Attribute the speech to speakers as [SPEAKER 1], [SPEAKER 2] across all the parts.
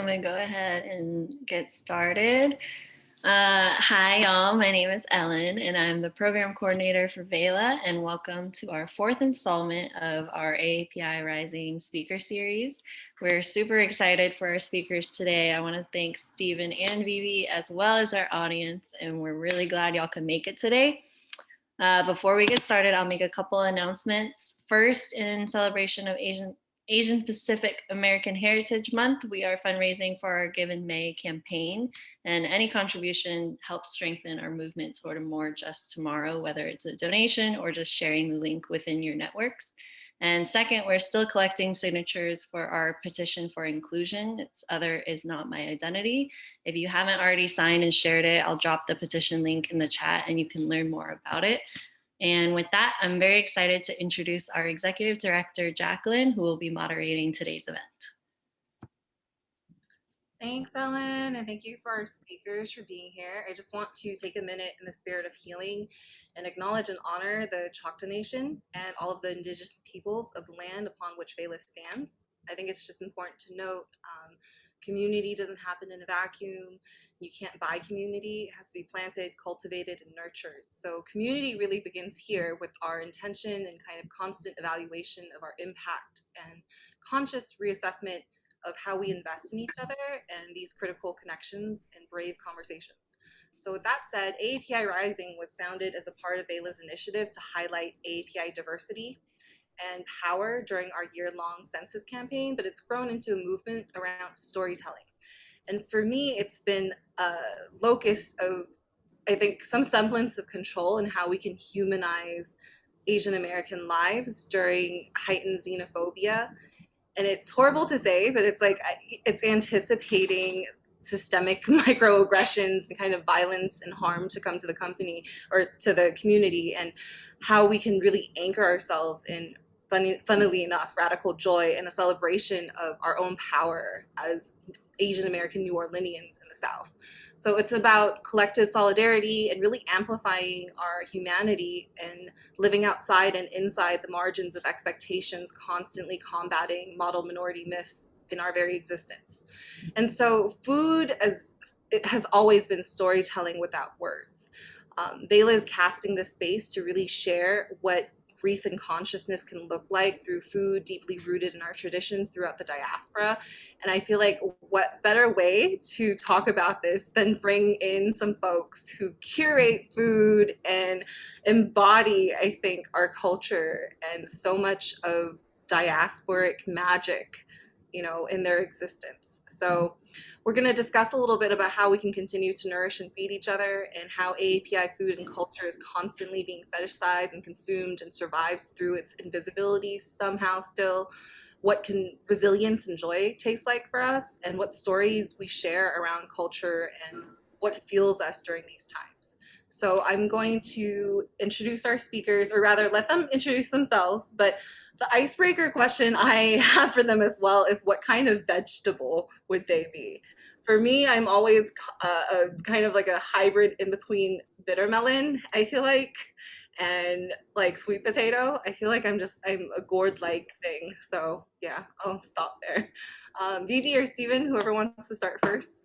[SPEAKER 1] I'm gonna go ahead and get started. Hi, y'all. My name is Ellen, and I'm the program coordinator for VAYLA, and welcome to our fourth installment of our AAPI Rising Speaker Series. We're super excited for our speakers today. I want to thank Stephen and Vivi, as well as our audience, and we're really glad y'all could make it today. Before we get started, I'll make a couple announcements. First, in celebration of Asian Pacific American Heritage Month, we are fundraising for our Give in May campaign, and any contribution helps strengthen our movement toward a more just tomorrow, whether it's a donation or just sharing the link within your networks. And second, we're still collecting signatures for our petition for inclusion. It's Other Is Not My Identity. If you haven't already signed and shared it, I'll drop the petition link in the chat and you can learn more about it. And with that, I'm very excited to introduce our Executive Director, Jacqueline, who will be moderating today's event.
[SPEAKER 2] Thanks, Ellen, and thank you for our speakers for being here. I just want to take a minute in the spirit of healing and acknowledge and honor the Choctaw Nation and all of the indigenous peoples of the land upon which VAYLA stands. I think it's just important to note community doesn't happen in a vacuum. You can't buy community. It has to be planted, cultivated, and nurtured. So community really begins here with our intention and kind of constant evaluation of our impact and conscious reassessment of how we invest in each other and these critical connections and brave conversations. So with that said, AAPI Rising was founded as a part of VAYLA's initiative to highlight AAPI diversity and power during our year-long census campaign, but it's grown into a movement around storytelling. And for me, it's been a locus of, I think, some semblance of control in how we can humanize Asian American lives during heightened xenophobia. And it's horrible to say, but it's like it's anticipating systemic microaggressions and kind of violence and harm to come to the company or to the community, and how we can really anchor ourselves in, funnily enough, radical joy and a celebration of our own power as Asian American New Orleanians in the South. So it's about collective solidarity and really amplifying our humanity and living outside and inside the margins of expectations, constantly combating model minority myths in our very existence. And so food, as it has always been storytelling without words. VAYLA is casting this space to really share what grief and consciousness can look like through food deeply rooted in our traditions throughout the diaspora. And I feel like what better way to talk about this than bring in some folks who curate food and embody, I think, our culture and so much of diasporic magic, you know, in their existence. So we're going to discuss a little bit about how we can continue to nourish and feed each other, and how AAPI food and culture is constantly being fetishized and consumed and survives through its invisibility somehow still. What can resilience and joy taste like for us, and what stories we share around culture and what fuels us during these times. So I'm going to introduce our speakers, or rather let them introduce themselves, but the icebreaker question I have for them as well is, what kind of vegetable would they be? For me, I'm always a kind of like a hybrid in between bitter melon, I feel like, and like sweet potato. I feel like I'm a gourd-like thing. So yeah, I'll stop there. Vivi or Stephen, whoever wants to start first.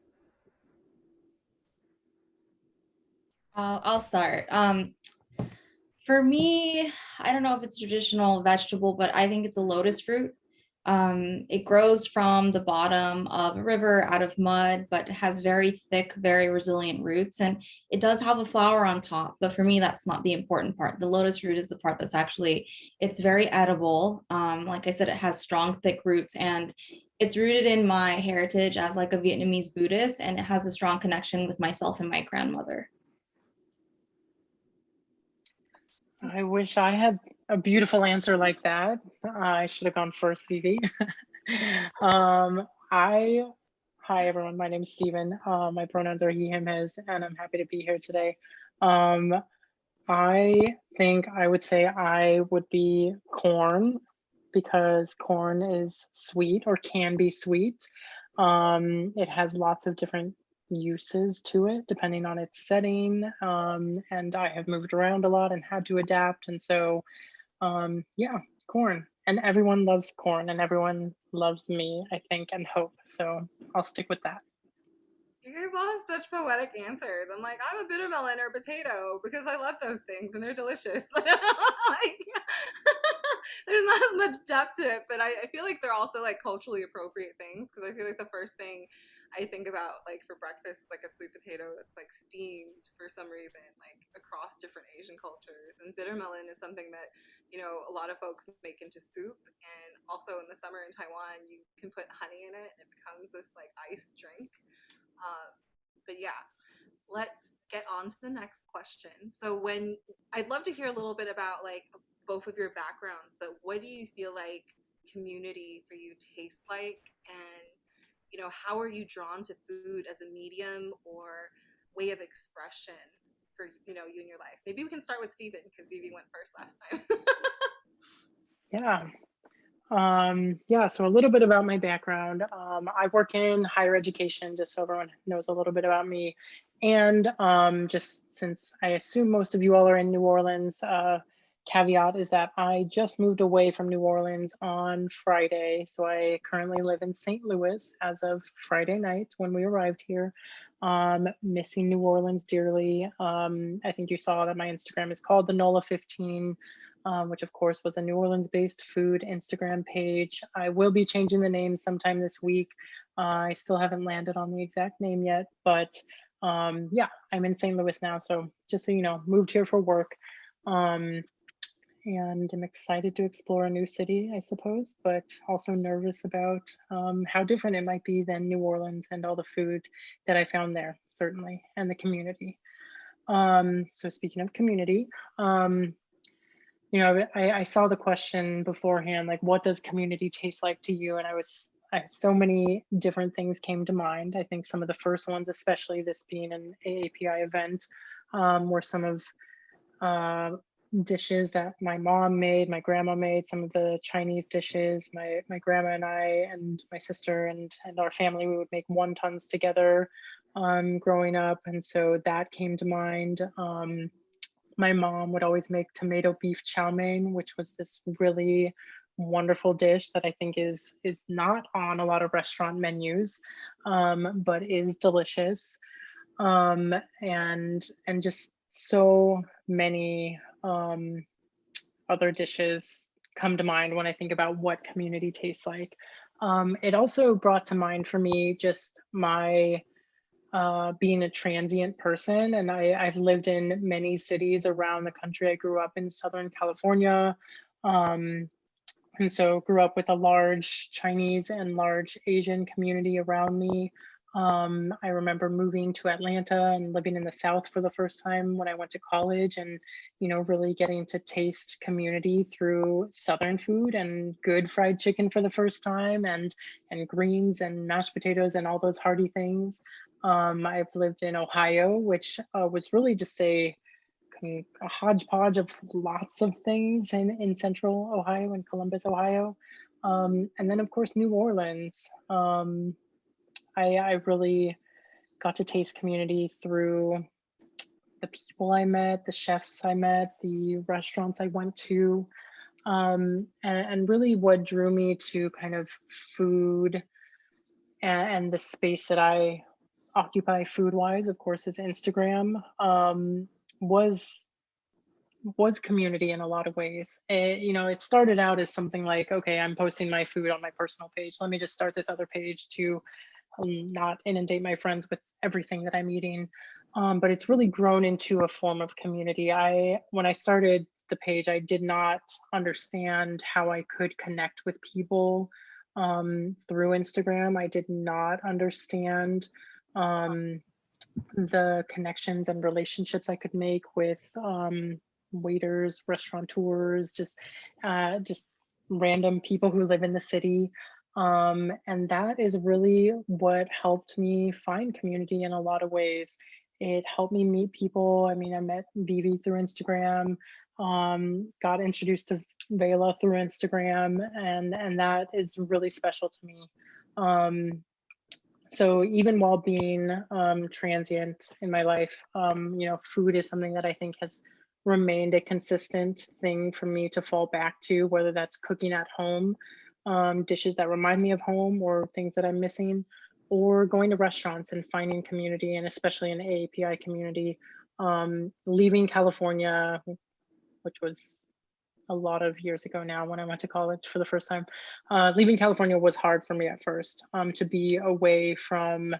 [SPEAKER 3] I'll start. For me, I don't know if it's a traditional vegetable, but I think it's a lotus fruit. It grows from the bottom of a river out of mud, but it has very thick, very resilient roots. And it does have a flower on top, but for me, that's not the important part. The lotus root is the part that's actually, it's very edible. Like I said, it has strong, thick roots, and it's rooted in my heritage as like a Vietnamese Buddhist, and it has a strong connection with myself and my grandmother.
[SPEAKER 4] I wish I had a beautiful answer like that. I should have gone first, Vivi. Hi everyone, my name is Stephen. My pronouns are he, him, his, and I'm happy to be here today. I think I would say I would be corn, because corn is sweet, or can be sweet. It has lots of different uses to it depending on its setting, and I have moved around a lot and had to adapt, and so yeah, corn. and everyone loves corn and everyone loves me, I think, and hope. So I'll stick with that.
[SPEAKER 2] You guys all have such poetic answers. I'm like, I'm a bitter melon or potato because I love those things and they're delicious. Like, there's not as much depth to it, but I feel like they're also like culturally appropriate things because I feel like the first thing I think about like for breakfast is like a sweet potato that's like steamed for some reason, like across different Asian cultures. And bitter melon is something that, you know, a lot of folks make into soup. And also in the summer in Taiwan, you can put honey in it and it becomes this like iced drink. But yeah, let's get on to the next question. So when I'd love to hear a little bit about like both of your backgrounds, but what do you feel like community for you tastes like, and you know, how are you drawn to food as a medium or way of expression for, you know, you in your life? Maybe we can start with Stephen because Vivi went first last time.
[SPEAKER 4] Yeah. Yeah, so a little bit about my background. I work in higher education, just so everyone knows a little bit about me. And just since I assume most of you all are in New Orleans, caveat is that I just moved away from New Orleans on Friday. So I currently live in St. Louis as of Friday night when we arrived here. Missing New Orleans dearly. I think you saw that my Instagram is called the NOLA 15. Which of course was a New Orleans-based food Instagram page. I will be changing the name sometime this week. I still haven't landed on the exact name yet, but yeah, I'm in St. Louis now. So just so you know, moved here for work, and I'm excited to explore a new city, I suppose, but also nervous about how different it might be than New Orleans and all the food that I found there, certainly, and the community. So speaking of community, you know, I saw the question beforehand, like, what does community taste like to you? And so many different things came to mind. I think some of the first ones, especially this being an AAPI event, were some of dishes that my mom made, my grandma made, some of the Chinese dishes. My grandma and I and my sister and our family, we would make wontons together growing up. And so that came to mind. My mom would always make tomato beef chow mein, which was this really wonderful dish that I think is not on a lot of restaurant menus, but is delicious. And just so many other dishes come to mind when I think about what community tastes like. It also brought to mind for me just my being a transient person, and I've lived in many cities around the country. I grew up in Southern California, and so grew up with a large Chinese and large Asian community around me. I remember moving to Atlanta and living in the South for the first time when I went to college, and you know, really getting to taste community through Southern food and good fried chicken for the first time, and greens and mashed potatoes and all those hearty things. I've lived in Ohio, which was really just a hodgepodge of lots of things in central Ohio and Columbus, Ohio. And then of course, New Orleans. I really got to taste community through the people I met, the chefs I met, the restaurants I went to, and really what drew me to kind of food and the space that I occupy food-wise, of course, is Instagram, was community in a lot of ways. You know, it started out as something like, okay, I'm posting my food on my personal page. Let me just start this other page to not inundate my friends with everything that I'm eating. But it's really grown into a form of community. When I started the page, I did not understand how I could connect with people through Instagram. I did not understand the connections and relationships I could make with waiters, restaurateurs, just random people who live in the city. And that is really what helped me find community in a lot of ways. It helped me meet people. I mean, I met Vivi through Instagram, got introduced to VAYLA through Instagram, and that is really special to me. So even while being transient in my life, you know, food is something that I think has remained a consistent thing for me to fall back to, whether that's cooking at home, dishes that remind me of home or things that I'm missing, or going to restaurants and finding community, and especially in the AAPI community. Leaving California, which was a lot of years ago now when I went to college for the first time, leaving California was hard for me at first, to be away from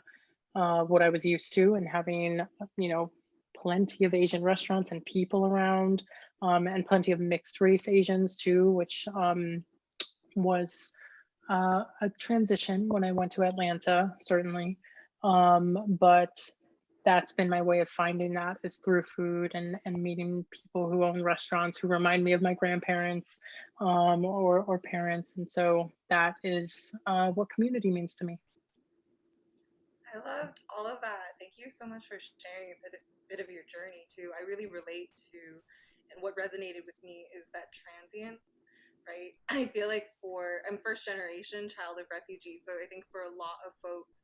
[SPEAKER 4] what I was used to, and having, plenty of Asian restaurants and people around, and plenty of mixed race Asians too, which was a transition when I went to Atlanta, certainly. But that's been my way of finding that, is through food and meeting people who own restaurants who remind me of my grandparents, or parents. And so that is what community means to me.
[SPEAKER 2] I loved all of that. Thank you so much for sharing a bit of your journey too. I really relate to, and what resonated with me is that transience, right? I feel like I'm first generation child of refugees, so I think for a lot of folks,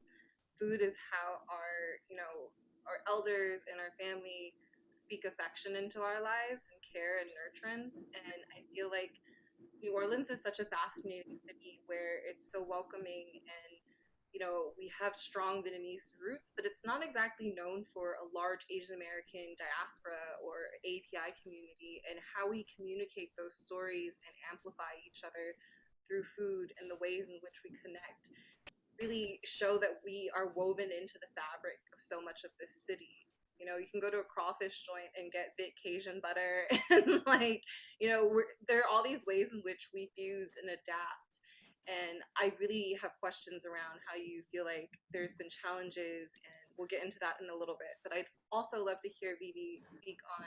[SPEAKER 2] food is how our elders and our family speak affection into our lives and care and nurturance. And I feel like New Orleans is such a fascinating city where it's so welcoming, and we have strong Vietnamese roots, but it's not exactly known for a large Asian American diaspora or API community, and how we communicate those stories and amplify each other through food and the ways in which we connect really show that we are woven into the fabric of so much of this city. You can go to a crawfish joint and get Vic Cajun butter, and there are all these ways in which we fuse and adapt. And I really have questions around how you feel like there's been challenges, and we'll get into that in a little bit. But I'd also love to hear Vivi speak on,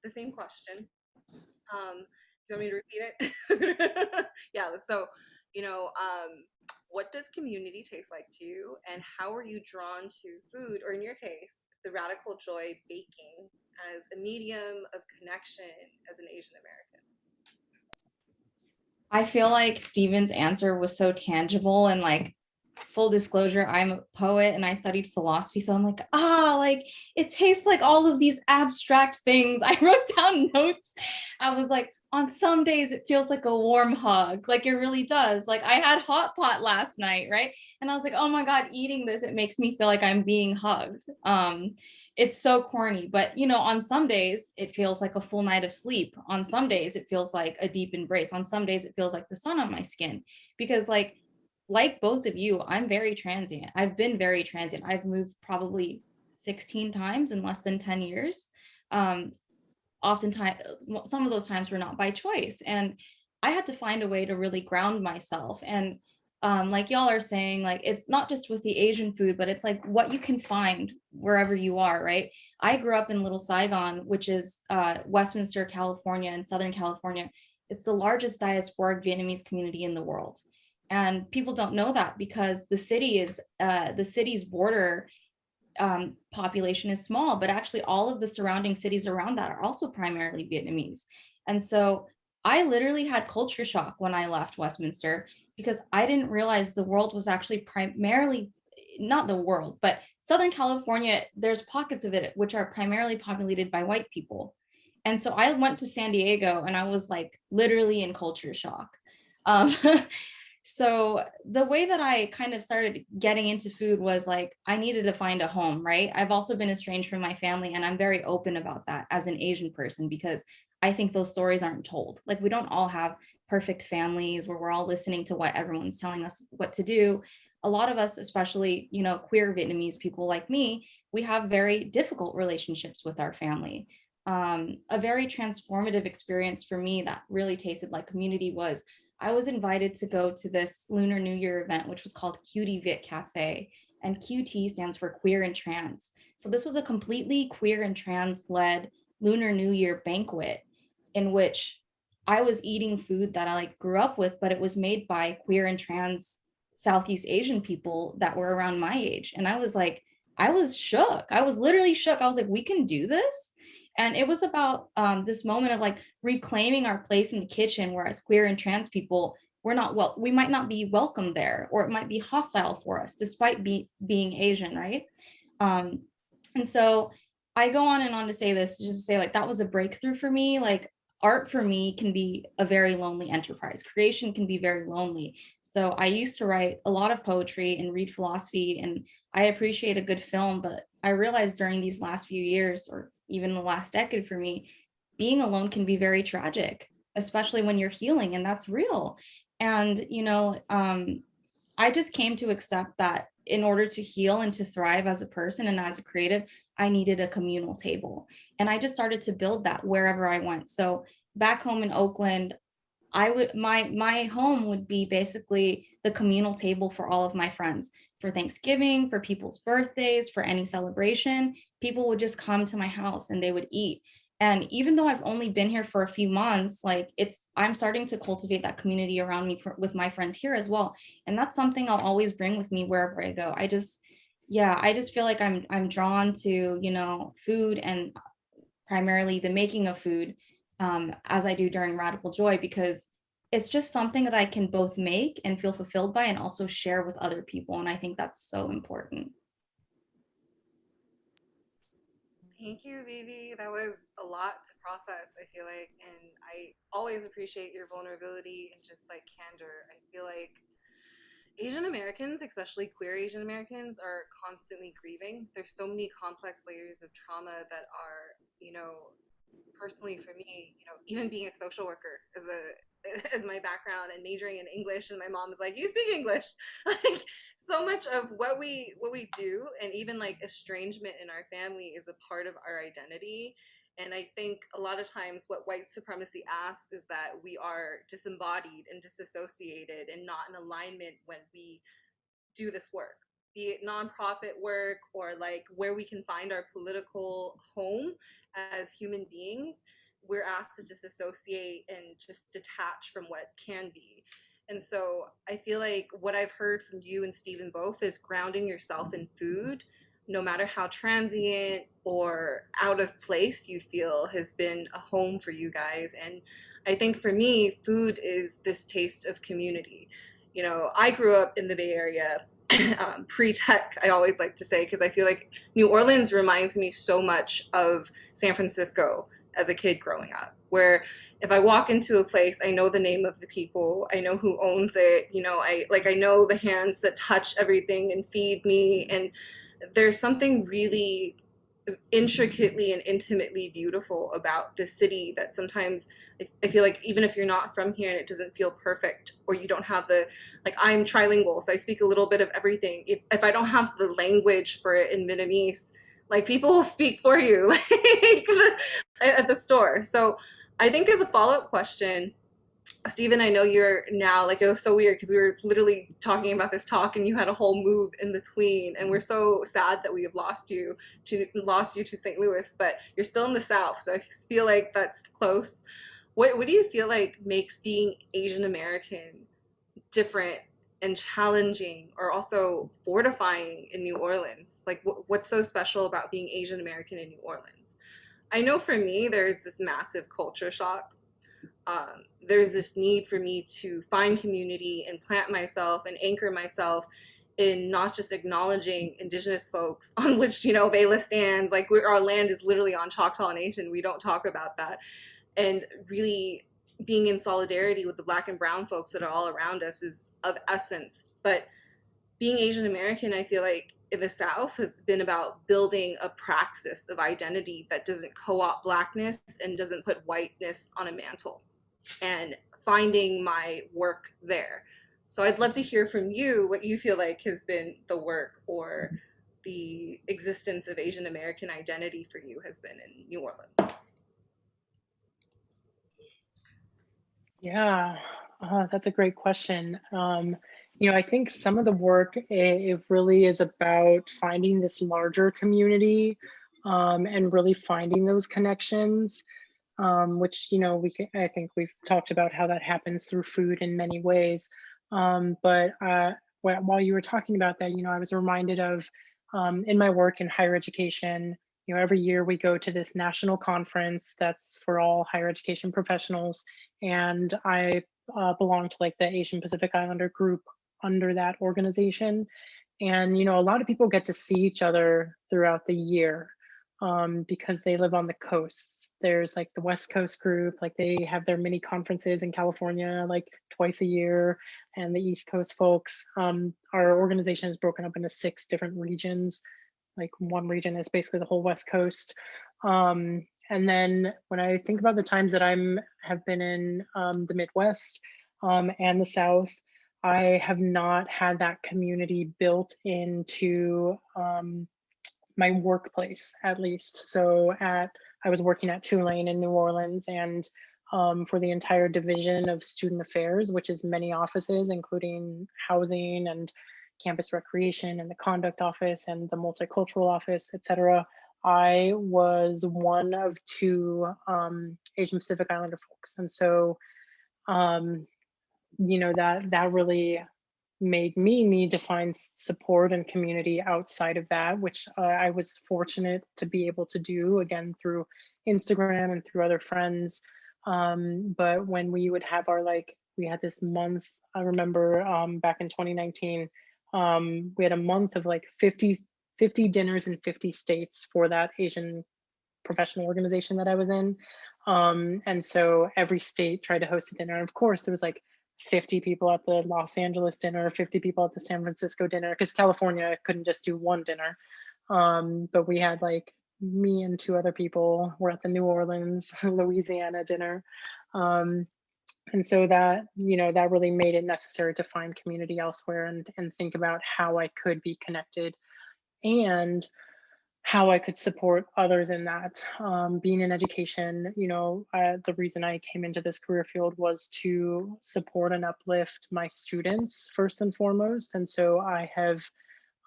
[SPEAKER 2] the same question. You want me to repeat it? Yeah. So, you know, um, what does community taste like to you, and how are you drawn to food, or in your case, the radical joy baking as a medium of connection as an Asian American?
[SPEAKER 3] I feel like Stephen's answer was so tangible, and like, full disclosure, I'm a poet and I studied philosophy. So I'm like, it tastes like all of these abstract things. I wrote down notes. I was like, on some days it feels like a warm hug. Like, it really does. Like, I had hot pot last night, right? And I was like, oh my God, eating this, it makes me feel like I'm being hugged. It's so corny, but on some days it feels like a full night of sleep. On some days it feels like a deep embrace. On some days it feels like the sun on my skin, because like both of you, I'm very transient. I've been very transient. I've moved probably 16 times in less than 10 years. Oftentimes, some of those times were not by choice. And I had to find a way to really ground myself. And like y'all are saying, like, it's not just with the Asian food, but it's like what you can find wherever you are, right? I grew up in Little Saigon, which is Westminster, California, in Southern California. It's the largest diasporic Vietnamese community in the world. And people don't know that because the city's border population is small, but actually all of the surrounding cities around that are also primarily Vietnamese. And so I literally had culture shock when I left Westminster, because I didn't realize the world was actually primarily, not the world, but Southern California, there's pockets of it which are primarily populated by white people. And so I went to San Diego and I was like literally in culture shock. So the way that I kind of started getting into food was like, I needed to find a home, right? I've also been estranged from my family, and I'm very open about that as an Asian person, because I think those stories aren't told. Like, we don't all have perfect families where we're all listening to what everyone's telling us what to do. A lot of us, especially, queer Vietnamese people like me, we have very difficult relationships with our family. A very transformative experience for me that really tasted like community was I was invited to go to this Lunar New Year event, which was called Cutie Viet Cafe, and QT stands for queer and trans. So this was a completely queer and trans led Lunar New Year banquet in which I was eating food that I like grew up with, but it was made by queer and trans Southeast Asian people that were around my age. And I was shook. I was literally shook. I was like, we can do this? And it was about this moment of like reclaiming our place in the kitchen, whereas queer and trans people, we might not be welcome there, or it might be hostile for us despite being Asian, right? And so I go on and on to say this, just to say like that was a breakthrough for me. Like art for me can be a very lonely enterprise. Creation can be very lonely. So I used to write a lot of poetry and read philosophy, and I appreciate a good film, but I realized during these last few years, or even the last decade for me, being alone can be very tragic, especially when you're healing, and that's real. And I just came to accept that in order to heal and to thrive as a person and as a creative, I needed a communal table. And I just started to build that wherever I went. So back home in Oakland, I would my home would be basically the communal table for all of my friends. For Thanksgiving, for people's birthdays, for any celebration, people would just come to my house and they would eat. And even though I've only been here for a few months, like I'm starting to cultivate that community around me with my friends here as well. And that's something I'll always bring with me wherever I go. I just feel like I'm drawn to, food and primarily the making of food, as I do during Radical Joy, because it's just something that I can both make and feel fulfilled by and also share with other people. And I think that's so important.
[SPEAKER 2] Thank you, Vivi. That was a lot to process, I feel like. And I always appreciate your vulnerability and just like candor. I feel like Asian Americans, especially queer Asian Americans, are constantly grieving. There's so many complex layers of trauma that are, personally for me, even being a social worker as my background and majoring in English, and my mom is like, "You speak English." Like so much of what we do, and even like estrangement in our family is a part of our identity. And I think a lot of times what white supremacy asks is that we are disembodied and disassociated and not in alignment when we do this work, be it nonprofit work or like where we can find our political home as human beings. We're asked to disassociate and just detach from what can be. And so I feel like what I've heard from you and Stephen both is grounding yourself in food, no matter how transient or out of place you feel, has been a home for you guys. And I think for me, food is this taste of community. I grew up in the Bay Area, pre-tech, I always like to say, because I feel like New Orleans reminds me so much of San Francisco as a kid growing up, where if I walk into a place, I know the name of the people, I know who owns it, I know the hands that touch everything and feed me, and there's something really intricately and intimately beautiful about the city that sometimes I feel like even if you're not from here and it doesn't feel perfect, or you don't have I'm trilingual, so I speak a little bit of everything. If I don't have the language for it in Vietnamese, like people will speak for you at the store. So I think as a follow-up question, Stephen, I know you're now, like, it was so weird because we were literally talking about this talk and you had a whole move in between, and we're so sad that we have lost you to St. Louis, but you're still in the South, so I feel like that's close. What do you feel like makes being Asian American different and challenging, or also fortifying in New Orleans? Like, what's so special about being Asian American in New Orleans? I know for me, there's this massive culture shock. There's this need for me to find community and plant myself and anchor myself in not just acknowledging indigenous folks on which, VAYLA stands, like our land is literally on Choctaw Nation. We don't talk about that. And really being in solidarity with the Black and Brown folks that are all around us is of essence. But being Asian American, I feel like in the South has been about building a praxis of identity that doesn't co-opt Blackness and doesn't put whiteness on a mantle, and finding my work there. So I'd love to hear from you what you feel like has been the work or the existence of Asian American identity for you has been in New Orleans.
[SPEAKER 4] Yeah, that's a great question. I think some of the work, it really is about finding this larger community, and really finding those connections, which, I think we've talked about how that happens through food in many ways. But while you were talking about that, I was reminded of, in my work in higher education, every year we go to this national conference that's for all higher education professionals. And I belong to like the Asian Pacific Islander group under that organization. And, a lot of people get to see each other throughout the year. because they live on the coasts. There's like the West Coast group, like they have their mini conferences in California like twice a year, and the East Coast folks. Our organization is broken up into 6 different regions. Like one region is basically the whole West Coast. And then when I think about the times that have been in the Midwest and the South, I have not had that community built into my workplace, at least. So I was working at Tulane in New Orleans, and for the entire division of student affairs, which is many offices, including housing and campus recreation and the conduct office and the multicultural office, et cetera. I was one of 2 Asian Pacific Islander folks. And so, that really made me need to find support and community outside of that, which I was fortunate to be able to do, again, through Instagram and through other friends. But when we would have we had this month, I remember back in 2019, we had a month of like 50 dinners in 50 states for that Asian professional organization that I was in. And so every state tried to host a dinner. And of course, there was like 50 people at the Los Angeles dinner, 50 people at the San Francisco dinner, because California couldn't just do one dinner. But we had like me and 2 other people were at the New Orleans, Louisiana dinner. And so that, that really made it necessary to find community elsewhere and think about how I could be connected and how I could support others in that. Being in education, the reason I came into this career field was to support and uplift my students first and foremost. And so I have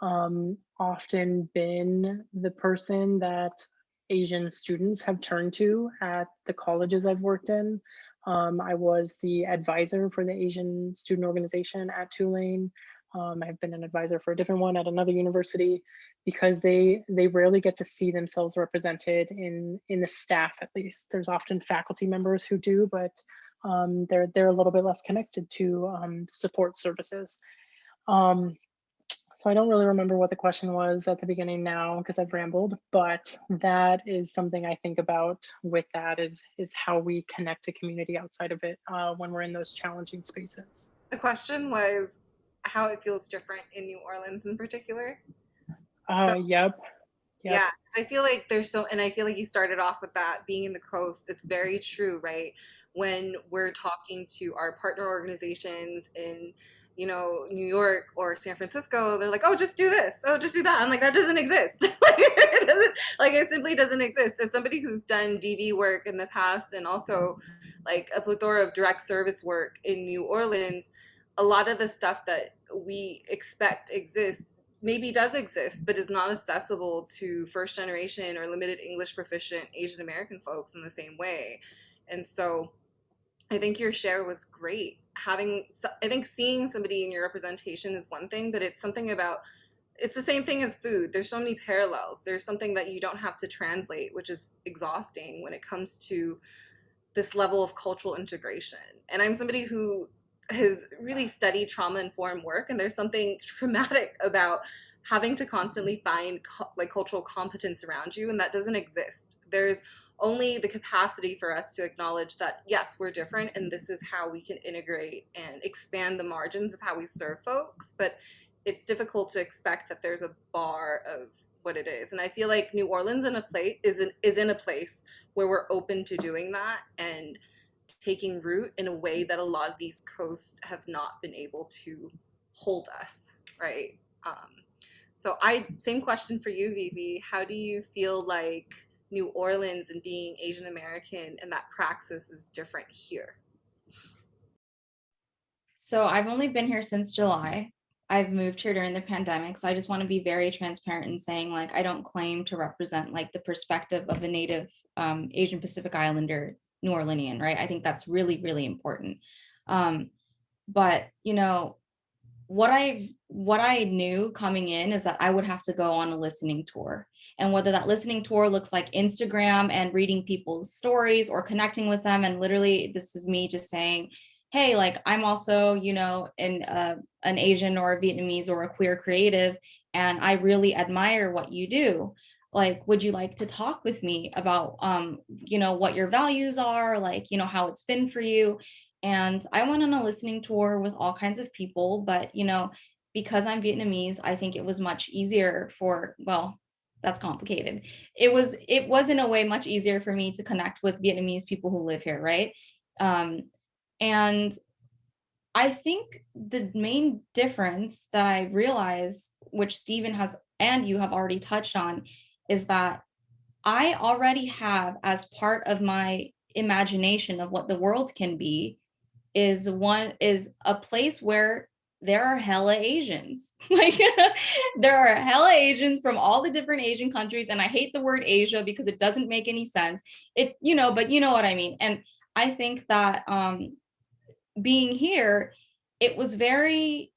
[SPEAKER 4] often been the person that Asian students have turned to at the colleges I've worked in. I was the advisor for the Asian student organization at Tulane. I've been an advisor for a different one at another university, because they rarely get to see themselves represented in the staff. At least there's often faculty members who do, but they're a little bit less connected to support services. So I don't really remember what the question was at the beginning now, because I've rambled, but that is something I think about with that is how we connect to community outside of it when we're in those challenging spaces.
[SPEAKER 2] The question was how it feels different in New Orleans in particular.
[SPEAKER 4] Yep.
[SPEAKER 2] Yeah, I feel like and I feel like you started off with that being in the coast. It's very true, right? When we're talking to our partner organizations in, New York or San Francisco, they're like, "Oh, just do this. Oh, just do that." I'm like, that doesn't exist. It simply doesn't exist. As somebody who's done DV work in the past and also like a plethora of direct service work in New Orleans, a lot of the stuff that we expect exists maybe does exist, but is not accessible to first generation or limited English proficient Asian American folks in the same way. And so I think your share was great. I think seeing somebody in your representation is one thing, but it's the same thing as food. There's so many parallels. There's something that you don't have to translate, which is exhausting when it comes to this level of cultural integration. And I'm somebody who has really studied trauma-informed work, and there's something traumatic about having to constantly find cultural competence around you, and that doesn't exist. There's only the capacity for us to acknowledge that, yes, we're different, and this is how we can integrate and expand the margins of how we serve folks, but it's difficult to expect that there's a bar of what it is. And I feel like New Orleans is in a place where we're open to doing that and taking root in a way that a lot of these coasts have not been able to hold us, right? Same question for you, Vivi. How do you feel like New Orleans and being Asian American and that praxis is different here?
[SPEAKER 3] So I've only been here since July. I've moved here during the pandemic. So I just want to be very transparent in saying, like, I don't claim to represent like the perspective of a native Asian Pacific Islander New Orleanian, right? I think that's really, really important. But what I knew coming in is that I would have to go on a listening tour, and whether that listening tour looks like Instagram and reading people's stories or connecting with them, and literally this is me just saying, hey, like, I'm also an Asian or a Vietnamese or a queer creative, and I really admire what you do. like, would you like to talk with me about, what your values are, like, how it's been for you? And I went on a listening tour with all kinds of people, but, because I'm Vietnamese, I think it was much easier well, that's complicated. It was in a way much easier for me to connect with Vietnamese people who live here, right? And I think the main difference that I realized, which Stephen has and you have already touched on, is that I already have, as part of my imagination of what the world can be, is a place where there are hella Asians. Like there are hella Asians from all the different Asian countries. And I hate the word Asia because it doesn't make any sense. But you know what I mean. And I think that being here, it was very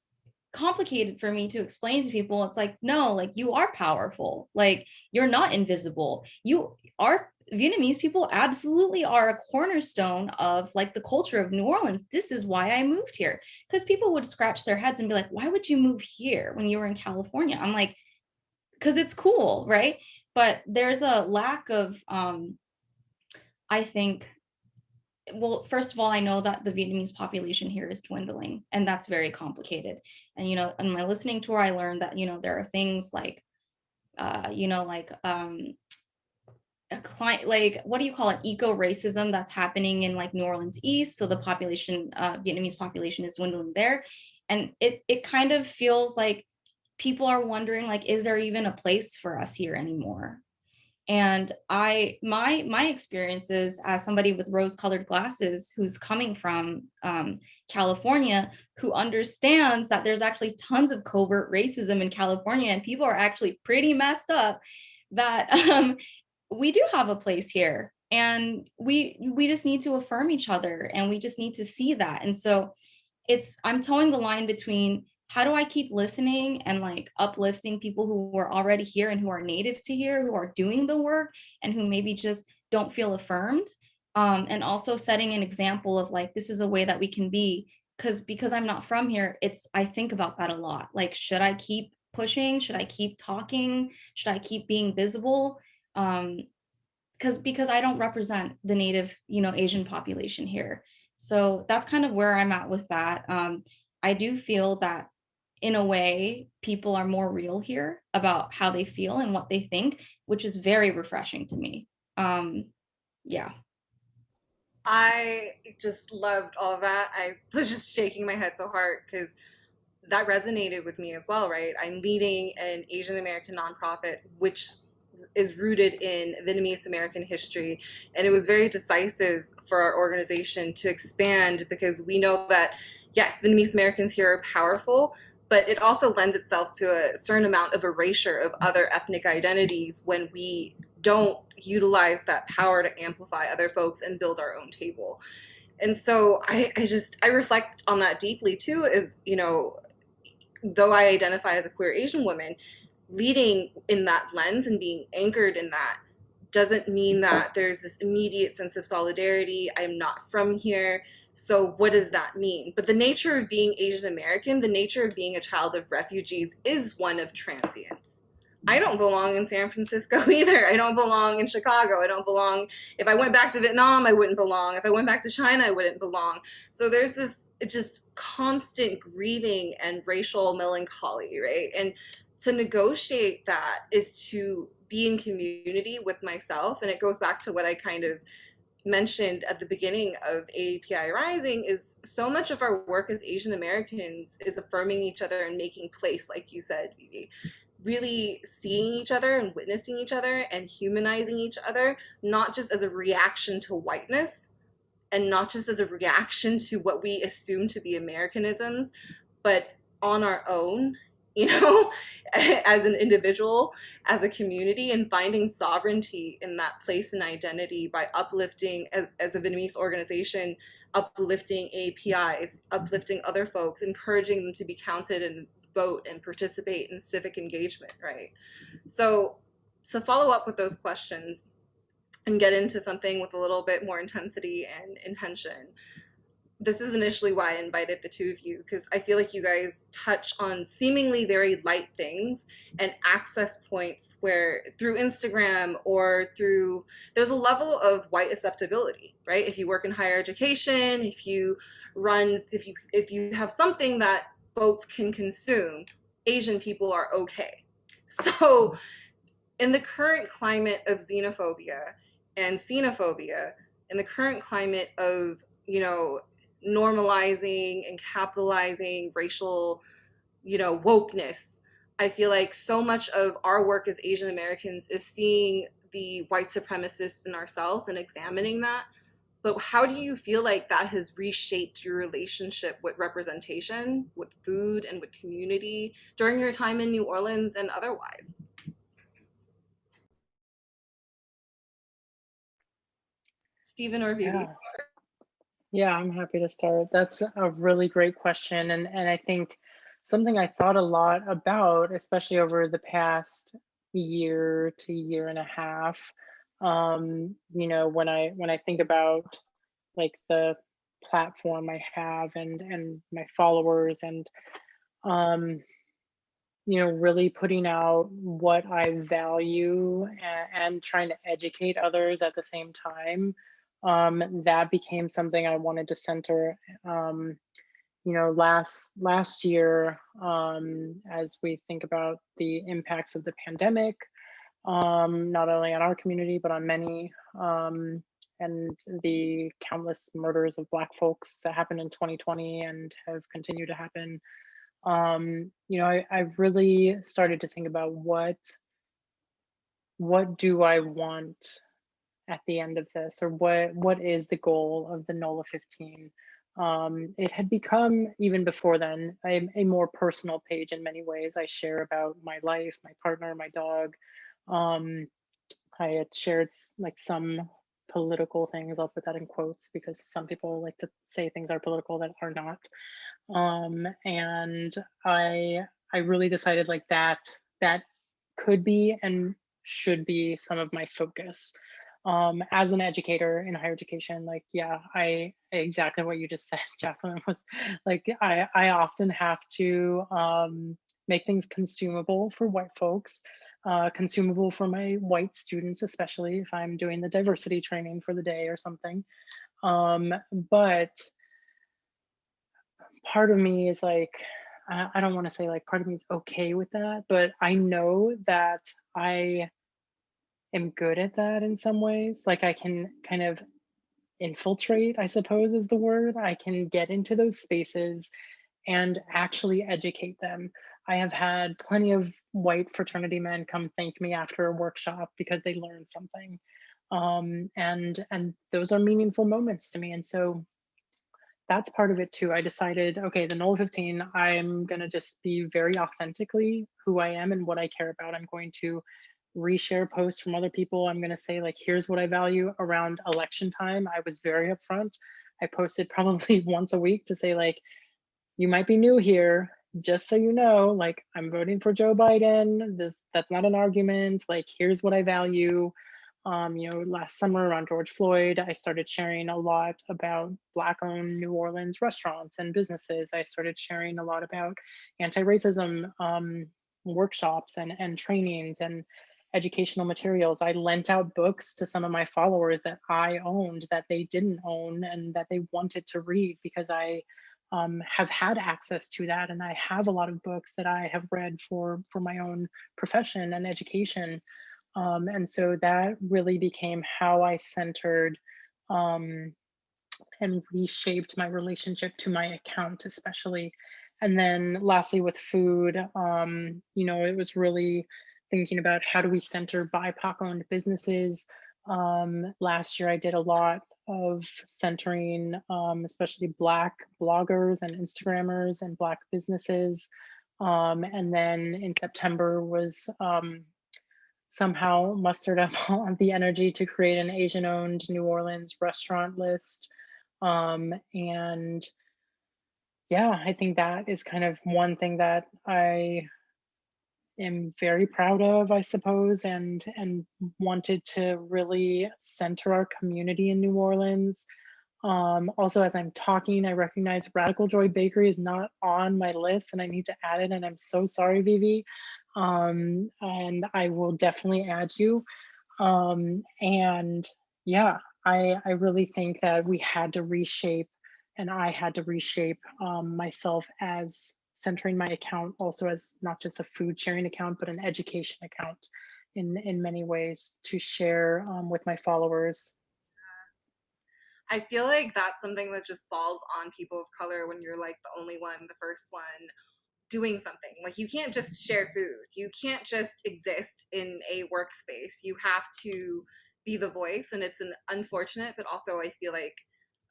[SPEAKER 3] complicated for me to explain to people. It's like, no, like, you are powerful, like, you're not invisible. You are Vietnamese people absolutely are a cornerstone of like the culture of New Orleans. This is why I moved here. Because people would scratch their heads and be like, why would you move here when you were in California? I'm like, because it's cool, right? But there's a lack of I think, well, first of all, I know that the Vietnamese population here is dwindling, and that's very complicated. And, on my listening tour, I learned that, there are things like, a client, like, what do you call it? Eco racism that's happening in like New Orleans East. So the Vietnamese population is dwindling there. And it kind of feels like people are wondering, like, is there even a place for us here anymore? And my experiences as somebody with rose colored glasses who's coming from California, who understands that there's actually tons of covert racism in California and people are actually pretty messed up, that we do have a place here, and we just need to affirm each other, and we just need to see that. And so I'm towing the line between, how do I keep listening and like uplifting people who are already here and who are native to here, who are doing the work and who maybe just don't feel affirmed, and also setting an example of like, this is a way that we can be. Because I'm not from here, I think about that a lot. Like, should I keep pushing? Should I keep talking? Should I keep being visible? Because I don't represent the native, Asian population here. So that's kind of where I'm at with that. I do feel that in a way, people are more real here about how they feel and what they think, which is very refreshing to me. Yeah.
[SPEAKER 2] I just loved all of that. I was just shaking my head so hard because that resonated with me as well, right? I'm leading an Asian American nonprofit, which is rooted in Vietnamese American history. And it was very decisive for our organization to expand because we know that, yes, Vietnamese Americans here are powerful, but it also lends itself to a certain amount of erasure of other ethnic identities when we don't utilize that power to amplify other folks and build our own table. And so I reflect on that deeply too, as, though I identify as a queer Asian woman, leading in that lens and being anchored in that doesn't mean that there's this immediate sense of solidarity. I'm not from here. So what does that mean? But the nature of being Asian American, the nature of being a child of refugees is one of transience. I don't belong in San Francisco either. I don't belong in Chicago. I don't belong. If I went back to Vietnam, I wouldn't belong. If I went back to China, I wouldn't belong. So there's this just constant grieving and racial melancholy, right? And to negotiate that is to be in community with myself. And it goes back to what I kind of mentioned at the beginning of AAPI Rising, is so much of our work as Asian Americans is affirming each other and making place, like you said, Vivi. Really seeing each other and witnessing each other and humanizing each other, not just as a reaction to whiteness and not just as a reaction to what we assume to be Americanisms, but on our own, as an individual, as a community, and finding sovereignty in that place and identity by uplifting, as a Vietnamese organization, uplifting APIs, uplifting other folks, encouraging them to be counted and vote and participate in civic engagement, right? So to follow up with those questions and get into something with a little bit more intensity and intention, this is initially why I invited the two of you, because I feel like you guys touch on seemingly very light things and access points where through Instagram or through, there's a level of white acceptability, right? If you work in higher education, if you have something that folks can consume, Asian people are okay. So in the current climate of xenophobia and xenophobia, in the current climate of, normalizing and capitalizing racial, wokeness, I feel like so much of our work as Asian Americans is seeing the white supremacists in ourselves and examining that. But how do you feel like that has reshaped your relationship with representation, with food, and with community during your time in New Orleans and otherwise? Stephen or Vivi?
[SPEAKER 4] Yeah, I'm happy to start. That's a really great question. And I think something I thought a lot about, especially over the past year to year and a half, when I think about like the platform I have and my followers and um, really putting out what I value and trying to educate others at the same time. That became something I wanted to center. Last year, as we think about the impacts of the pandemic, not only on our community but on many, and the countless murders of Black folks that happened in 2020 and have continued to happen. I really started to think about what do I want at the end of this, or what is the goal of the NOLA 15. It had become, even before then, a more personal page in many ways. I share about my life, my partner, my dog. I had shared like some political things. I'll put that in quotes because some people like to say things are political that are not. And I really decided like that could be and should be some of my focus. As an educator in higher education, like, yeah, I exactly what you just said, Jacqueline, was like, I often have to make things consumable for white folks, consumable for my white students, especially if I'm doing the diversity training for the day or something. But part of me is like, I don't want to say like part of me is okay with that, but I know that I am good at that in some ways. Like I can kind of infiltrate, I suppose is the word. I can get into those spaces and actually educate them. I have had plenty of white fraternity men come thank me after a workshop because they learned something. And those are meaningful moments to me. And so that's part of it too. I decided, okay, the NOLA 15, I'm going to just be very authentically who I am and what I care about. I'm going to reshare posts from other people. I'm going to say, like, here's what I value around election time. I was very upfront. I posted probably once a week to say, like, you might be new here. Just so you know, like, I'm voting for Joe Biden. That's not an argument. Like, here's what I value. Last summer around George Floyd, I started sharing a lot about Black-owned New Orleans restaurants and businesses. I started sharing a lot about anti-racism workshops and trainings and educational materials. I lent out books to some of my followers that I owned that they didn't own and that they wanted to read because I have had access to that, and I have a lot of books that I have read for my own profession and education. And so that really became how I centered and reshaped my relationship to my account, especially. And then lastly, with food, it was really thinking about how do we center BIPOC owned businesses. Last year, I did a lot of centering, especially Black bloggers and Instagrammers and Black businesses. And then in September was somehow mustered up the energy to create an Asian owned New Orleans restaurant list. And yeah, I think that is kind of one thing that I am very proud of, I suppose, and wanted to really center our community in New Orleans. Also, as I'm talking, I recognize Radical Joy Bakery is not on my list and I need to add it. And I'm so sorry, Vivi. And I will definitely add you. And yeah, I really think that we had to reshape, and I had to reshape myself as centering my account also as not just a food sharing account, but an education account in many ways to share with my followers.
[SPEAKER 2] I feel like that's something that just falls on people of color when you're like the only one, the first one doing something. Like you can't just share food. You can't just exist in a workspace. You have to be the voice, and it's an unfortunate, but also I feel like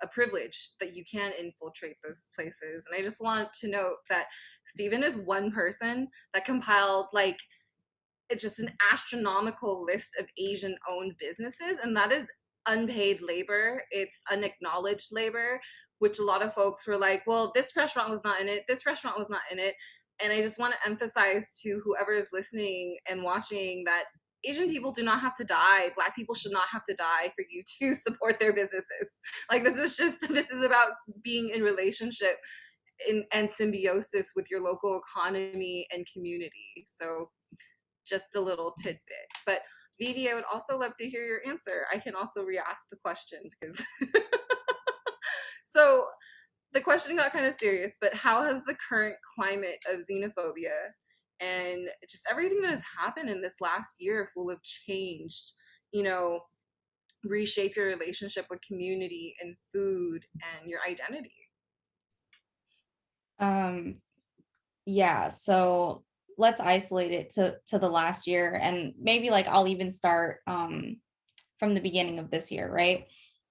[SPEAKER 2] a privilege that you can infiltrate those places. And I just want to note that Stephen is one person that compiled like it's just an astronomical list of Asian owned businesses, and that is unpaid labor. It's unacknowledged labor, which a lot of folks were like, well, this restaurant was not in it, this restaurant was not in it. And I just want to emphasize to whoever is listening and watching that Asian people do not have to die. Black people should not have to die for you to support their businesses. Like this is about being in relationship and symbiosis with your local economy and community. So just a little tidbit. But Vivi, I would also love to hear your answer. I can also re-ask the question because so the question got kind of serious, but how has the current climate of xenophobia and just everything that has happened in this last year full of changed, you know, reshape your relationship with community and food and your identity?
[SPEAKER 3] Yeah, so let's isolate it to the last year, and maybe like I'll even start from the beginning of this year, right?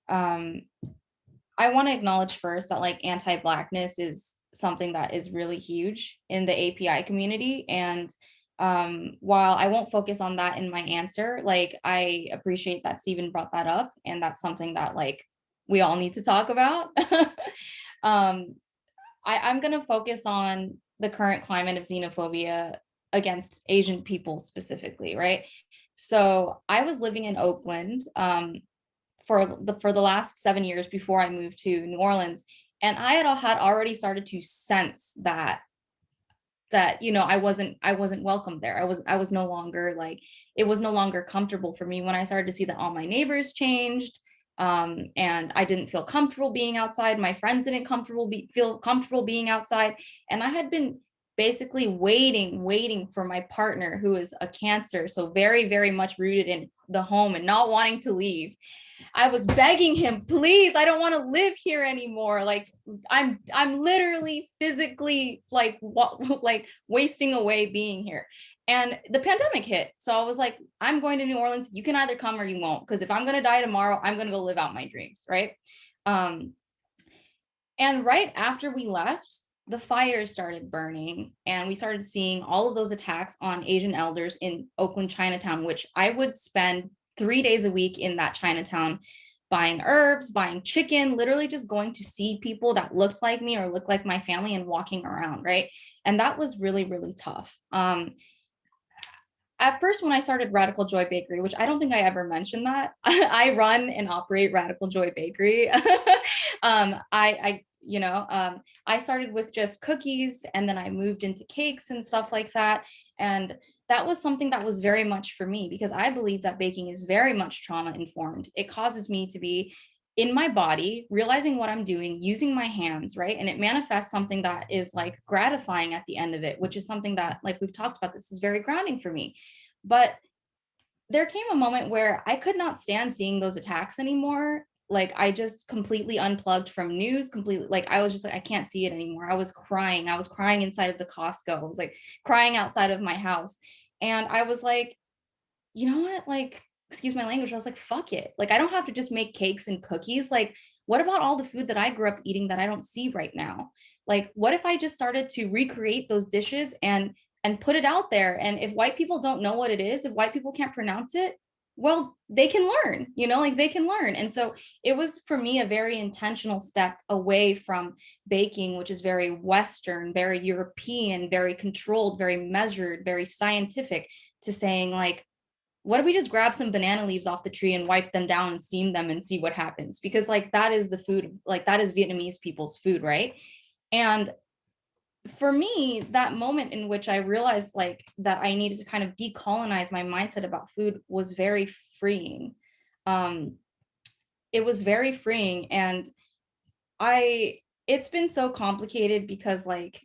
[SPEAKER 3] I want to acknowledge first that like anti-Blackness is something that is really huge in the API community. And while I won't focus on that in my answer, like I appreciate that Stephen brought that up, and that's something that like we all need to talk about. I'm going to focus on the current climate of xenophobia against Asian people specifically, right? So I was living in Oakland for the last 7 years before I moved to New Orleans, and had already started to sense that you know I wasn't welcome there. I was no longer like, it was no longer comfortable for me when I started to see that all my neighbors changed, and I didn't feel comfortable being outside. My friends didn't feel comfortable being outside, and I had been basically waiting for my partner, who is a Cancer, so very very much rooted in the home and not wanting to leave. I was begging him, please, I don't want to live here anymore. Like I'm literally physically like like wasting away being here. And the pandemic hit. So I was like, I'm going to New Orleans. You can either come or you won't. Because if I'm going to die tomorrow, I'm going to go live out my dreams. Right. And right after we left, the fires started burning, and we started seeing all of those attacks on Asian elders in Oakland Chinatown, which I would spend 3 days a week in that Chinatown buying herbs, buying chicken, literally just going to see people that looked like me or looked like my family and walking around, right? And that was really, really tough. At first, when I started Radical Joy Bakery, which I don't think I ever mentioned that, I run and operate Radical Joy Bakery. I started with just cookies, and then I moved into cakes and stuff like that. And that was something that was very much for me, because I believe that baking is very much trauma informed. It causes me to be in my body, realizing what I'm doing, using my hands, right? And it manifests something that is like gratifying at the end of it, which is something that, like we've talked about, this is very grounding for me. But there came a moment where I could not stand seeing those attacks anymore. Like I just completely unplugged from news, completely. Like I was just like, I can't see it anymore. I was crying inside of the Costco. I was like crying outside of my house. And I was like, you know what? Like, excuse my language. I was like, fuck it. Like, I don't have to just make cakes and cookies. Like, what about all the food that I grew up eating that I don't see right now? Like, what if I just started to recreate those dishes and put it out there? And if white people don't know what it is, if white people can't pronounce it, well, they can learn, you know, like they can learn. And so it was for me a very intentional step away from baking, which is very Western, very European, very controlled, very measured, very scientific, to saying like, what if we just grab some banana leaves off the tree and wipe them down and steam them and see what happens? Because like that is the food, like that is Vietnamese people's food, right? And for me, that moment in which I realized like that I needed to kind of decolonize my mindset about food was very freeing. Um, it was very freeing. And it's been so complicated because like,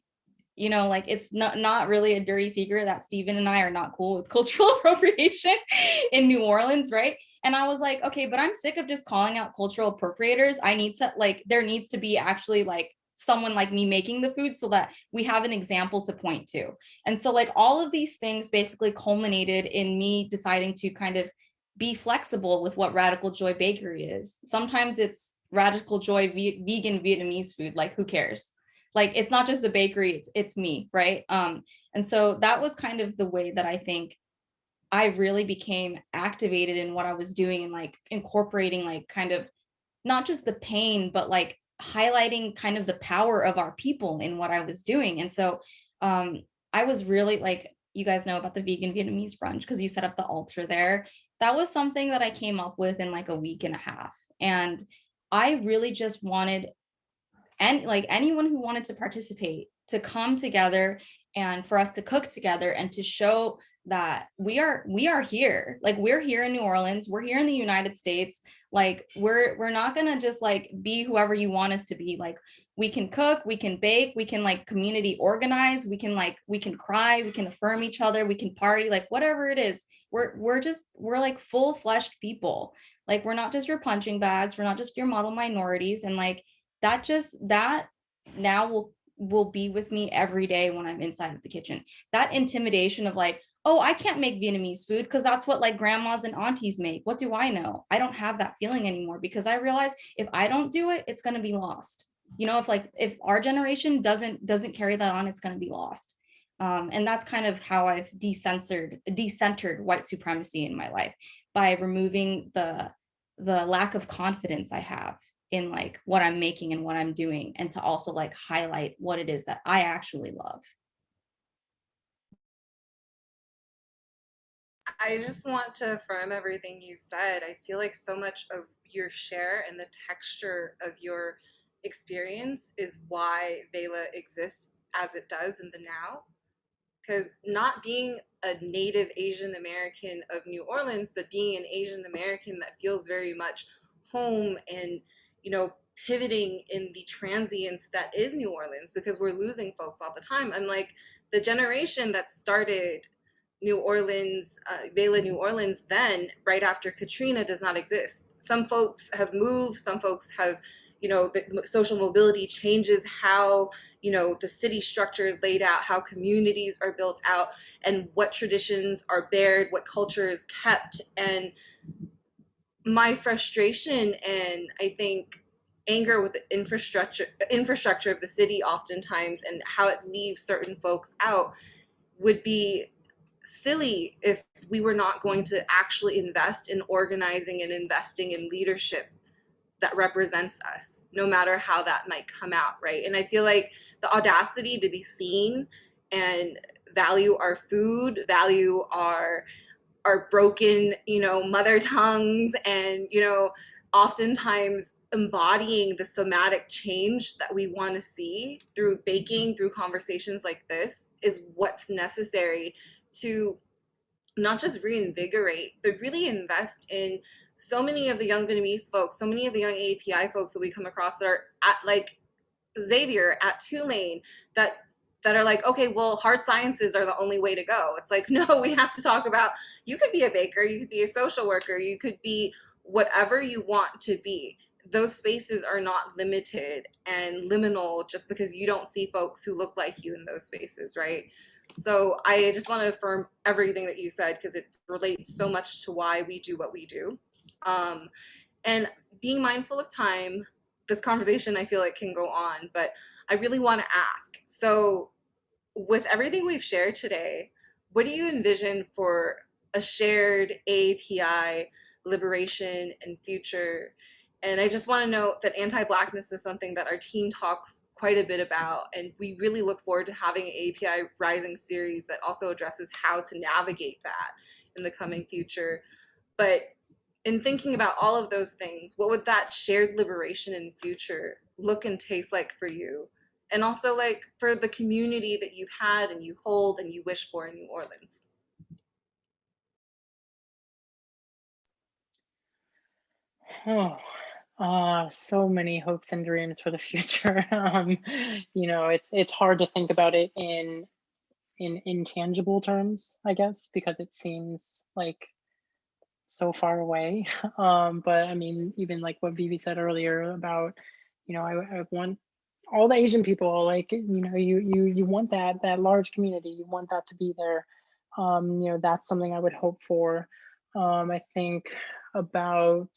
[SPEAKER 3] you know, like it's not really a dirty secret that Stephen and I are not cool with cultural appropriation in New Orleans, right? And I was like, okay, but I'm sick of just calling out cultural appropriators. I need to like, there needs to be actually like someone like me making the food so that we have an example to point to. And so like all of these things basically culminated in me deciding to kind of be flexible with what Radical Joy Bakery is. Sometimes it's Radical Joy vegan Vietnamese food, like who cares? Like it's not just a bakery, it's me, right? And so that was kind of the way that I think I really became activated in what I was doing and like incorporating like kind of not just the pain, but like highlighting kind of the power of our people in what I was doing. And so I was really like, you guys know about the vegan Vietnamese brunch because you set up the altar there. That was something that I came up with in like a week and a half. And I really just wanted and like anyone who wanted to participate to come together and for us to cook together and to show that we are here, like we're here in New Orleans, we're here in the United States, like we're not gonna just like be whoever you want us to be. Like we can cook, we can bake, we can like community organize, we can cry, we can affirm each other, we can party, like whatever it is. We're like full-fleshed people. Like we're not just your punching bags, we're not just your model minorities. And like that now will be with me every day when I'm inside of the kitchen. That intimidation of like, oh, I can't make Vietnamese food because that's what like grandmas and aunties make. What do I know? I don't have that feeling anymore because I realize if I don't do it, it's going to be lost. You know, if our generation doesn't carry that on, it's going to be lost. And that's kind of how I've decentered white supremacy in my life by removing the lack of confidence I have in like what I'm making and what I'm doing, and to also like highlight what it is that I actually love.
[SPEAKER 2] I just want to affirm everything you've said. I feel like so much of your share and the texture of your experience is why VAYLA exists as it does in the now. Because not being a native Asian American of New Orleans, but being an Asian American that feels very much home and, you know, pivoting in the transience that is New Orleans, because we're losing folks all the time. I'm like, the generation that started New Orleans, VAYLA New Orleans, then right after Katrina does not exist. Some folks have moved, some folks have, you know, the social mobility changes how, you know, the city structure is laid out, how communities are built out, and what traditions are bared, what culture is kept. And my frustration and I think anger with the infrastructure of the city oftentimes and how it leaves certain folks out would be silly if we were not going to actually invest in organizing and investing in leadership that represents us, no matter how that might come out, right? And I feel like the audacity to be seen and value our food, value our broken, you know, mother tongues, and, you know, oftentimes embodying the somatic change that we want to see through baking, through conversations like this, is what's necessary to not just reinvigorate, but really invest in so many of the young Vietnamese folks, so many of the young AAPI folks that we come across that are at like Xavier, at Tulane, that are like, okay, well, hard sciences are the only way to go. It's like, no, we have to talk about, you could be a baker, you could be a social worker, you could be whatever you want to be. Those spaces are not limited and liminal just because you don't see folks who look like you in those spaces, right? So I just want to affirm everything that you said because it relates so much to why we do what we do. And being mindful of time, this conversation I feel like can go on, but I really want to ask. So with everything we've shared today, what do you envision for a shared AAPI liberation and future? And I just want to note that anti-Blackness is something that our team talks quite a bit about, and we really look forward to having an AAPI Rising series that also addresses how to navigate that in the coming future. But in thinking about all of those things, what would that shared liberation in future look and taste like for you? And also like for the community that you've had and you hold and you wish for in New Orleans?
[SPEAKER 4] So many hopes and dreams for the future. It's hard to think about it in intangible terms, I guess, because it seems like so far away. But I mean, even like what Vivi said earlier about, I want all the Asian people, like, you want that large community, you want that to be there. That's something I would hope for. I think about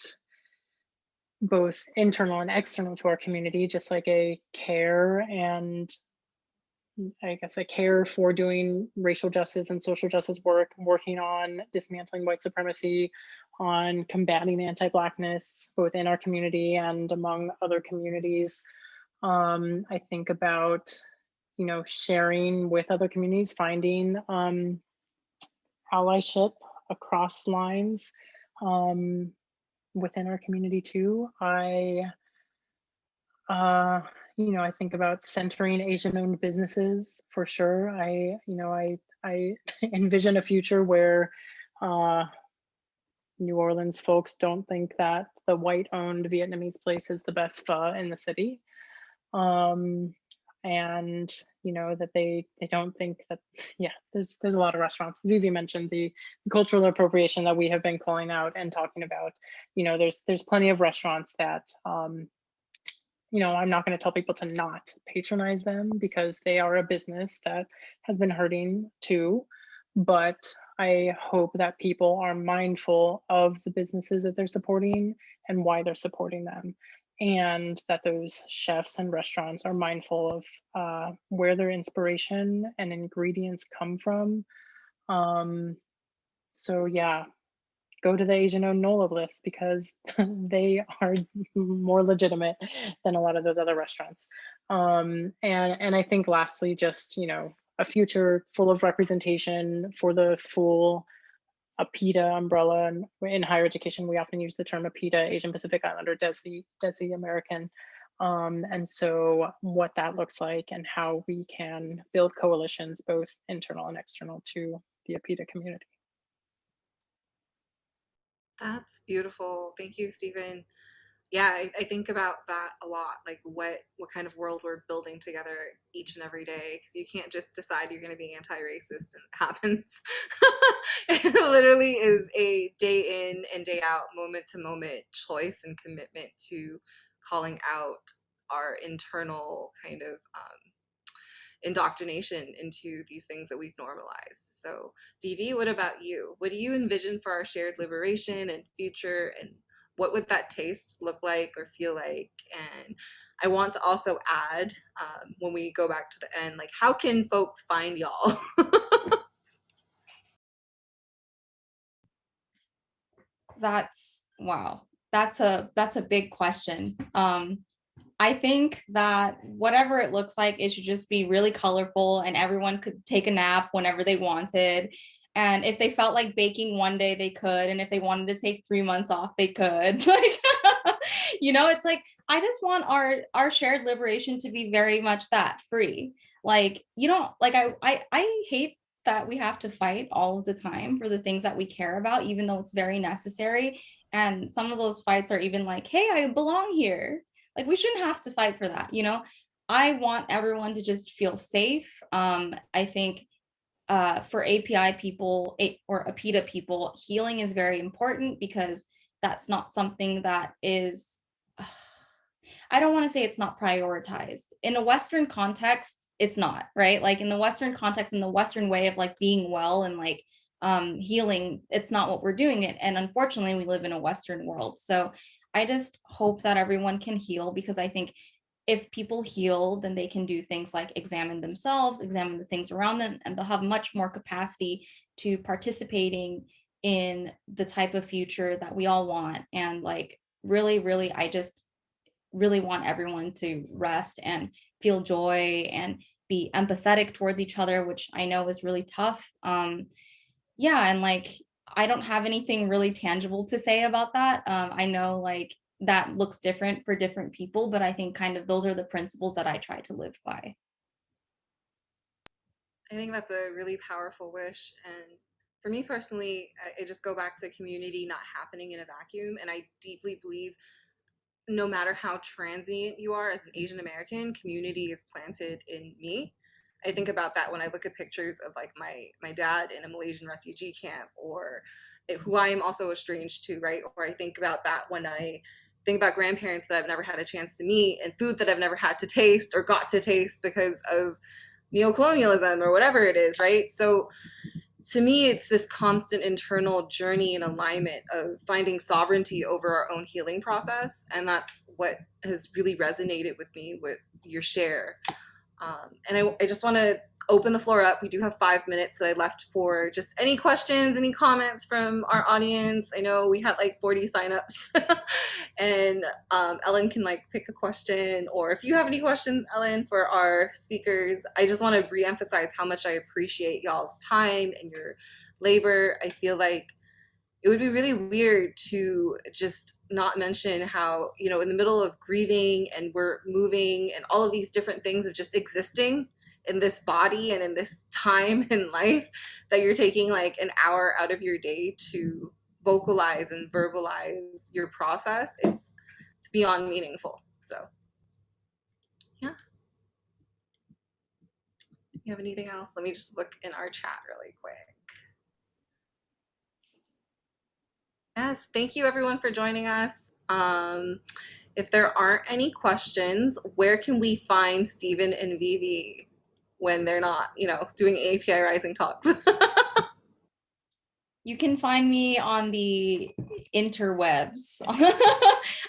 [SPEAKER 4] both internal and external to our community, just like a care and I guess a care for doing racial justice and social justice work, working on dismantling white supremacy, on combating anti-Blackness, both in our community and among other communities. I think about, sharing with other communities, finding allyship across lines within our community too. I think about centering Asian-owned businesses for sure. I envision a future where New Orleans folks don't think that the white-owned Vietnamese place is the best pho in the city, and that they don't think that. Yeah, there's a lot of restaurants. Vivi mentioned the cultural appropriation that we have been calling out and talking about. There's plenty of restaurants that. I'm not going to tell people to not patronize them because they are a business that has been hurting too. But I hope that people are mindful of the businesses that they're supporting and why they're supporting them. And that those chefs and restaurants are mindful of where their inspiration and ingredients come from. So yeah, go to the Asian-owned NOLA list because they are more legitimate than a lot of those other restaurants. And I think lastly, just a future full of representation for the full APITA umbrella. And in higher education, we often use the term APITA, Asian Pacific Islander Desi American. And so what that looks like and how we can build coalitions, both internal and external to the APITA community.
[SPEAKER 2] That's beautiful. Thank you, Stephen. Yeah, I think about that a lot, like what kind of world we're building together each and every day, because you can't just decide you're going to be anti-racist and it happens. It literally is a day in and day out, moment to moment choice and commitment to calling out our internal kind of indoctrination into these things that we've normalized. So Vivi, what about you? What do you envision for our shared liberation and future, and what would that taste look like or feel like? And I want to also add, when we go back to the end, like, how can folks find y'all?
[SPEAKER 3] Wow. That's a big question. I think that whatever it looks like, it should just be really colorful and everyone could take a nap whenever they wanted. And if they felt like baking one day, they could. And if they wanted to take 3 months off, they could. Like, it's like, I just want our shared liberation to be very much that, free. Like, I hate that we have to fight all of the time for the things that we care about, even though it's very necessary. And some of those fights are even like, hey, I belong here. Like, we shouldn't have to fight for that. I want everyone to just feel safe. I think for API people or APITA people, healing is very important because that's not something that is, I don't want to say it's not prioritized. In a Western context, it's not, right? Like in the Western context, in the Western way of like being well and like healing, it's not what we're doing it. And unfortunately, we live in a Western world. So I just hope that everyone can heal, because I think if people heal, then they can do things like examine themselves, examine the things around them, and they'll have much more capacity to participating in the type of future that we all want. And like, really, I just really want everyone to rest and feel joy and be empathetic towards each other, which I know is really tough. Yeah, and like, I don't have anything really tangible to say about that. I know like that looks different for different people, but I think kind of those are the principles that I try to live by.
[SPEAKER 2] I think that's a really powerful wish. And for me personally, I just go back to community not happening in a vacuum. And I deeply believe no matter how transient you are as an Asian American, community is planted in me. I think about that when I look at pictures of like my dad in a Malaysian refugee camp, or who I am also estranged to, right? Or I think about that when I think about grandparents that I've never had a chance to meet, and food that I've never had to taste or got to taste because of neocolonialism or whatever it is, right? So to me, it's this constant internal journey and alignment of finding sovereignty over our own healing process. And that's what has really resonated with me with your share. And I just want to open the floor up. We do have 5 minutes that I left for just any questions, any comments from our audience. I know we had like 40 signups, and Ellen can like pick a question, or if you have any questions, Ellen, for our speakers. I just want to reemphasize how much I appreciate y'all's time and your labor. I feel like it would be really weird to just not mention how, you know, in the middle of grieving and we're moving and all of these different things of just existing in this body and in this time in life, that you're taking like an hour out of your day to vocalize and verbalize your process. It's beyond meaningful. So yeah. You have anything else? Let me just look in our chat really quick. Yes, thank you everyone for joining us. If there aren't any questions, where can we find Stephen and Vivi when they're not, you know, doing API Rising talks?
[SPEAKER 3] You can find me on the interwebs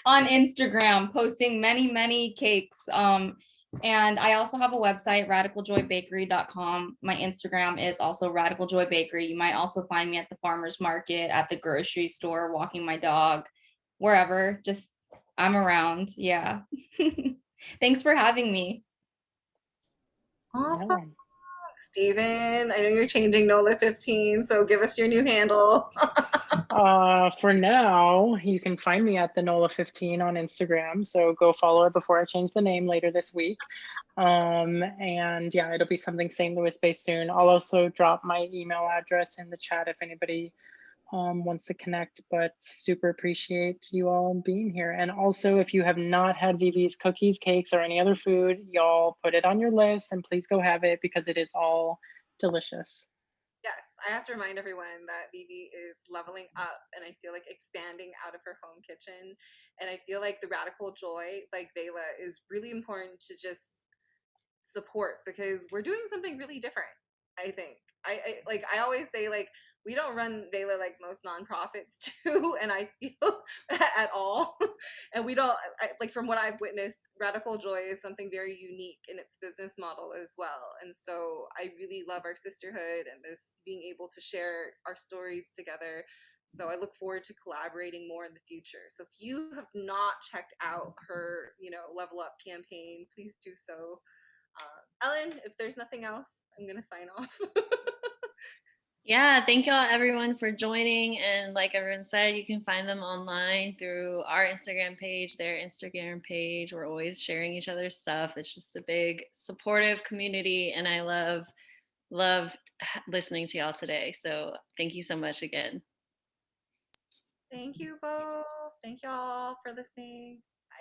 [SPEAKER 3] on Instagram, posting many cakes. And I also have a website, radicaljoybakery.com. My Instagram is also Radical Joy Bakery. You might also find me at the farmer's market, at the grocery store, walking my dog, wherever. Just I'm around. Yeah. Thanks for having me.
[SPEAKER 2] Awesome.
[SPEAKER 4] Yeah.
[SPEAKER 2] Stephen, I know you're changing NOLA 15, so give us your new handle.
[SPEAKER 4] For now, you can find me at the NOLA 15 on Instagram. So go follow it before I change the name later this week. And yeah, it'll be something St. Louis based soon. I'll also drop my email address in the chat if anybody wants to connect, but super appreciate you all being here. And also, if you have not had Vivi's cookies, cakes, or any other food, y'all put it on your list and please go have it because it is all delicious.
[SPEAKER 2] Yes, I have to remind everyone that Vivi is leveling up and I feel like expanding out of her home kitchen. And I feel like the radical joy, like VAYLA, is really important to just support because we're doing something really different. I think I always say like we don't run VAYLA like most nonprofits do, and I feel at all. And we don't like from what I've witnessed, Radical Joy is something very unique in its business model as well. And so I really love our sisterhood and this being able to share our stories together. So I look forward to collaborating more in the future. So if you have not checked out her, you know, Level Up campaign, please do so. Ellen, if there's nothing else, I'm gonna sign off.
[SPEAKER 1] Yeah, thank y'all everyone for joining. And like everyone said, you can find them online through our Instagram page, their Instagram page. We're always sharing each other's stuff. It's just a big supportive community. And I love listening to y'all today. So thank you so much again.
[SPEAKER 2] Thank you both. Thank y'all for listening.